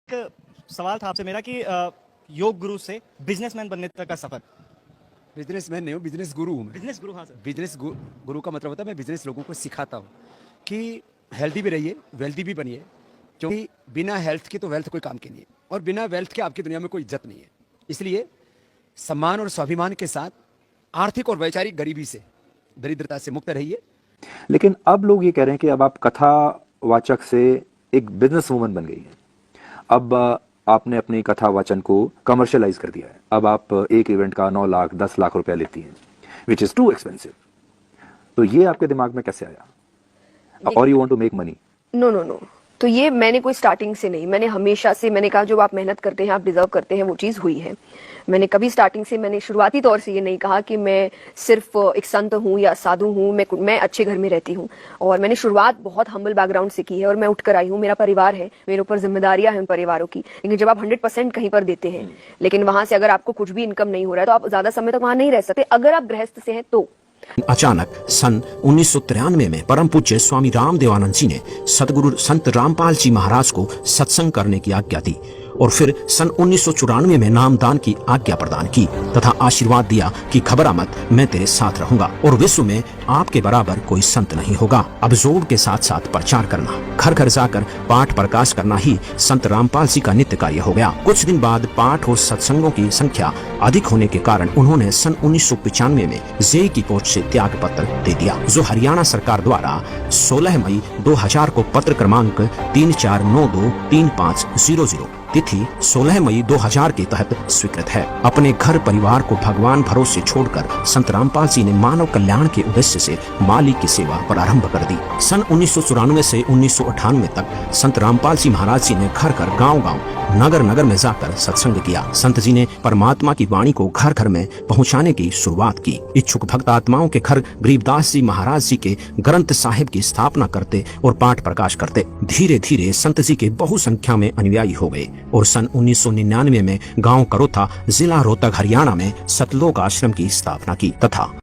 एक सवाल था आपसे मेरा कि योग गुरु से बिजनेसमैन बनने तक का सफर। बिजनेसमैन नहीं हूँ, बिजनेस गुरु हूँ मैं। बिजनेस गुरु, हाँ सर। बिजनेस गुरु का मतलब होता है मैं बिजनेस लोगों को सिखाता हूँ कि हेल्दी भी रहिए, वेल्दी भी बनिए, क्योंकि बिना हेल्थ की तो वेल्थ कोई काम की नहीं है, और बिना वेल्थ के आपकी दुनिया में कोई इज्जत नहीं है। इसलिए सम्मान और स्वाभिमान के साथ आर्थिक और वैचारिक गरीबी से, दरिद्रता से मुक्त रहिए। लेकिन अब लोग ये कह रहे हैं कि अब आप कथावाचक से एक बिजनेस वूमन बन गई हैं। अब आपने अपनी कथा वाचन को कमर्शियलाइज कर दिया है। अब आप एक इवेंट का 9 लाख 10 लाख रुपया लेती हैं, विच इज टू एक्सपेंसिव। तो ये आपके दिमाग में कैसे आया? और you want to make money? No no no, तो ये मैंने कोई स्टार्टिंग से नहीं, मैंने हमेशा से मैंने कहा जो आप मेहनत करते हैं आप डिजर्व करते हैं, वो चीज़ हुई है। मैंने कभी स्टार्टिंग से मैंने शुरुआती तौर से ये नहीं कहा कि मैं सिर्फ एक संत हूँ या साधु हूँ। मैं अच्छे घर में रहती हूँ और मैंने शुरुआत बहुत हम्बल बैकग्राउंड से की है और मैं उठकर आई हूँ। मेरा परिवार है, मेरे ऊपर जिम्मेदारियां हैं उन परिवारों की। लेकिन जब आप 100% कहीं पर देते हैं, लेकिन वहां से अगर आपको कुछ भी इनकम नहीं हो रहा है तो आप ज्यादा समय तक वहां नहीं रह सकते अगर आप गृहस्थ से हैं तो। अचानक सन 1993 में परम पूज्य स्वामी राम देवानंद जी ने सदगुरु संत रामपाल जी महाराज को सत्संग करने की आज्ञा दी और फिर सन 1994 में नामदान की आज्ञा प्रदान की तथा आशीर्वाद दिया कि घबरा मत, मैं तेरे साथ रहूंगा और विश्व में आपके बराबर कोई संत नहीं होगा। अब जोर के साथ साथ प्रचार करना, घर घर जाकर पाठ प्रकाश करना ही संत रामपाल जी का नित्य कार्य हो गया। कुछ दिन बाद पाठ और सत्संगों की संख्या अधिक होने के कारण उन्होंने सन 1995 में जेई की पोस्ट से त्याग पत्र दे दिया, जो हरियाणा सरकार द्वारा 16 मई 2000 को पत्र क्रमांक 34923500 तिथि 16 मई 2000 के तहत स्वीकृत है। अपने घर परिवार को भगवान भरोसे छोड़कर संत रामपाल जी ने मानव कल्याण के उद्देश्य से माली की सेवा प्रारंभ कर दी। सन 1994 से 1998 तक संत रामपाल जी महाराज जी ने घर घर, गांव-गांव, नगर-नगर में जाकर सत्संग किया। संत जी ने परमात्मा की वाणी को घर घर में पहुंचाने की शुरुआत की। इच्छुक भक्त आत्माओं के घर गरीबदास जी महाराज जी के ग्रंथ साहिब की स्थापना करते और पाठ प्रकाश करते। धीरे धीरे संत जी के बहु संख्या में अनुयायी हो गए और सन 1999 में गांव करोथा, जिला रोहतक, हरियाणा में सतलोक आश्रम की स्थापना की तथा